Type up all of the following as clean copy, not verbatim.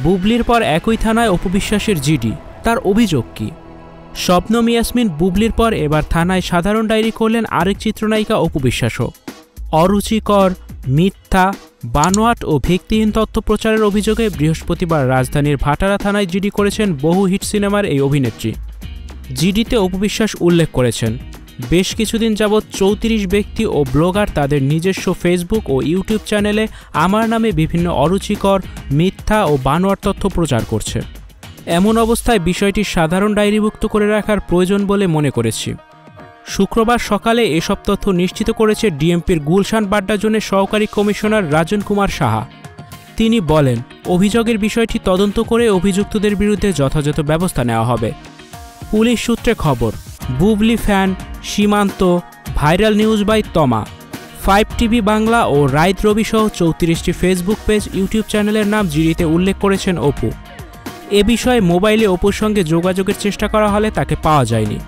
বুবলির পর একই থানায় অপবিশ্বাসের জিডি, তার অভিযোগ কি? শবনম ইয়াসমিন বুবলির পর এবার থানায় সাধারণ ডায়েরি করলেন আরেক চিত্রনায়িকা অপবিশ্বাসও। অরুচিকর, মিথ্যা, বানোয়াট ও ভিত্তিহীন তথ্য প্রচারের অভিযোগে বৃহস্পতিবার রাজধানীর ভাটারা থানায় জিডি করেছেন বহু হিট সিনেমার এই অভিনেত্রী। জিডিতে অপবিশ্বাস উল্লেখ করেছেন, বেশ কিছুদিন যাবৎ ৩৪ ব্যক্তি ও ব্লগার তাদের নিজস্ব ফেসবুক ও ইউটিউব চ্যানেলে আমার নামে বিভিন্ন অরুচিকর, মিথ্যা ও বানোয়াট তথ্য প্রচার করছে। এমন অবস্থায় বিষয়টি সাধারণ ডায়েরিভুক্ত করে রাখার প্রয়োজন বলে মনে করেছি। শুক্রবার সকালে এসব তথ্য নিশ্চিত করেছে ডিএমপির গুলশান বাড্ডা জোনের সহকারী কমিশনার রাজন কুমার সাহা। তিনি বলেন, অভিযোগের বিষয়টি তদন্ত করে অভিযুক্তদের বিরুদ্ধে যথাযথ ব্যবস্থা নেওয়া হবে। পুলিশ সূত্রে খবর, বুবলি ফ্যান, সীমান্ত, ভাইরাল নিউজ বাই তমা, 5 টিভি বাংলা ও রাইত রবি সহ 34টি ফেসবুক পেজ, ইউটিউব চ্যানেলের নাম জিডিতে উল্লেখ করেছেন অপু। এ বিষয়ে মোবাইলে অপুর সঙ্গে যোগাযোগের চেষ্টা করা হলে তাকে পাওয়া যায়নি।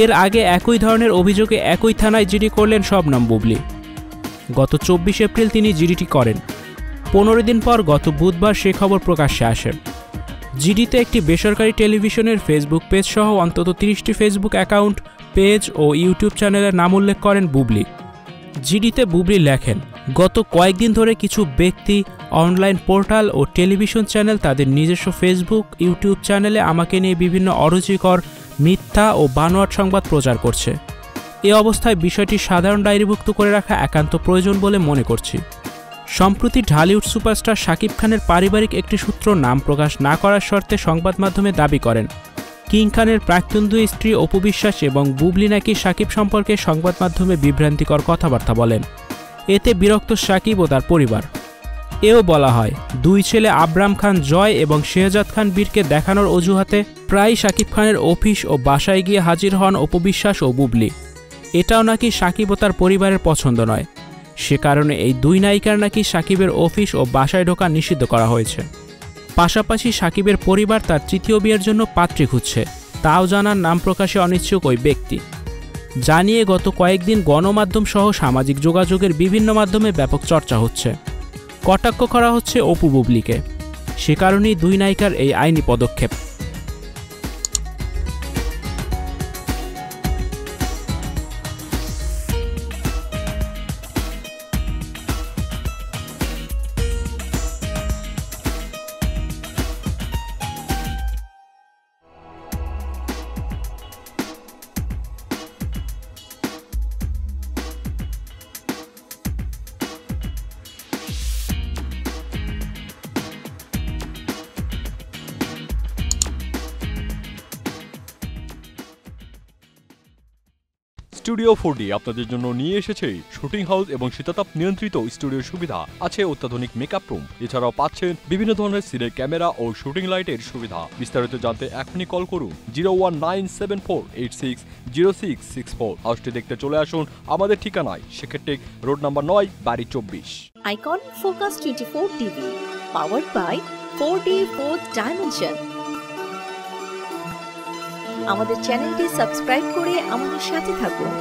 এর আগে একই ধরনের অভিযোগে একই থানায় জিডি করলেন শবনম বুবলি। গত 24 এপ্রিল তিনি জিডিটি করেন। 15 দিন পর গত বুধবার সে খবর প্রকাশ্যে আসে। জিডিতে একটি বেসরকারি টেলিভিশনের ফেসবুক পেজ সহ অন্তত 30টি ফেসবুক অ্যাকাউন্ট, পেজ ও ইউটিউব চ্যানেলের নাম উল্লেখ করেন বুবলি। জিডিতে বুবলি লেখেন, গত কয়েকদিন ধরে কিছু ব্যক্তি, অনলাইন পোর্টাল ও টেলিভিশন চ্যানেল তাদের নিজস্ব ফেসবুক, ইউটিউব চ্যানেলে আমাকে নিয়ে বিভিন্ন অরুচিকর, মিথ্যা ও বানোয়াট সংবাদ প্রচার করছে। এ অবস্থায় বিষয়টি সাধারণ ডায়েরিভুক্ত করে রাখা একান্ত প্রয়োজন বলে মনে করছি। সম্প্রতি ঢালিউড সুপারস্টার শাকিব খানের পারিবারিক একটি সূত্র নাম প্রকাশ না করার শর্তে সংবাদ মাধ্যমে দাবি করেন, কিং খানের প্রাক্তন দুই স্ত্রী অপবিশ্বাস এবং বুবলি নাকি শাকিব সম্পর্কে সংবাদ মাধ্যমে বিভ্রান্তিকর কথাবার্তা বলেন। এতে বিরক্ত শাকিব ও তার পরিবার। এও বলা হয়, দুই ছেলে আবরাম খান জয় এবং শেহজাদ খান বীরকে দেখানোর অজুহাতে প্রায় শাকিব খানের অফিস ও বাসায় গিয়ে হাজির হন অপবিশ্বাস ও বুবলি। এটাও নাকি শাকিব ও তার পরিবারের পছন্দ নয়। সে কারণে এই দুই নায়িকার নাকি শাকিবের অফিস ও বাসায় ঢোকা নিষিদ্ধ করা হয়েছে। পাশাপাশি শাকিবের পরিবার তার তৃতীয় বিয়ের জন্য পাত্রী খুঁজছে, তাও জানার নাম প্রকাশে অনিচ্ছুক ওই ব্যক্তি। জানিয়ে গত কয়েকদিন গণমাধ্যম সহ সামাজিক যোগাযোগের বিভিন্ন মাধ্যমে ব্যাপক চর্চা হচ্ছে। কটাক্ষ করা হচ্ছে অপু বুবলিকে। সে কারণেই দুই নায়িকার এই আইনি পদক্ষেপ। স্টুডিও 4D আপনাদের জন্য নিয়ে এসেছে শুটিং হাউস এবং শীতাতাপ নিয়ন্ত্রিত স্টুডিওর সুবিধা, আছে অত্যাধুনিক মেকআপ রুম, এছাড়াও পাচ্ছেন বিভিন্ন ধরনের সিনের ক্যামেরা ও শুটিং লাইটের সুবিধা। বিস্তারিত জানতে এখনই কল করুন 01974860664। হাউসটি দেখতে চলে আসুন আমাদের ঠিকানায়, সেক্ষেত্রে রোড নাম্বার 9, বাড়ি 24। Icon focus 24 TV, powered by 4D Fourth Dimension। আমাদের চ্যানেলটি সাবস্ক্রাইব করে আমাদের সাথে থাকুন।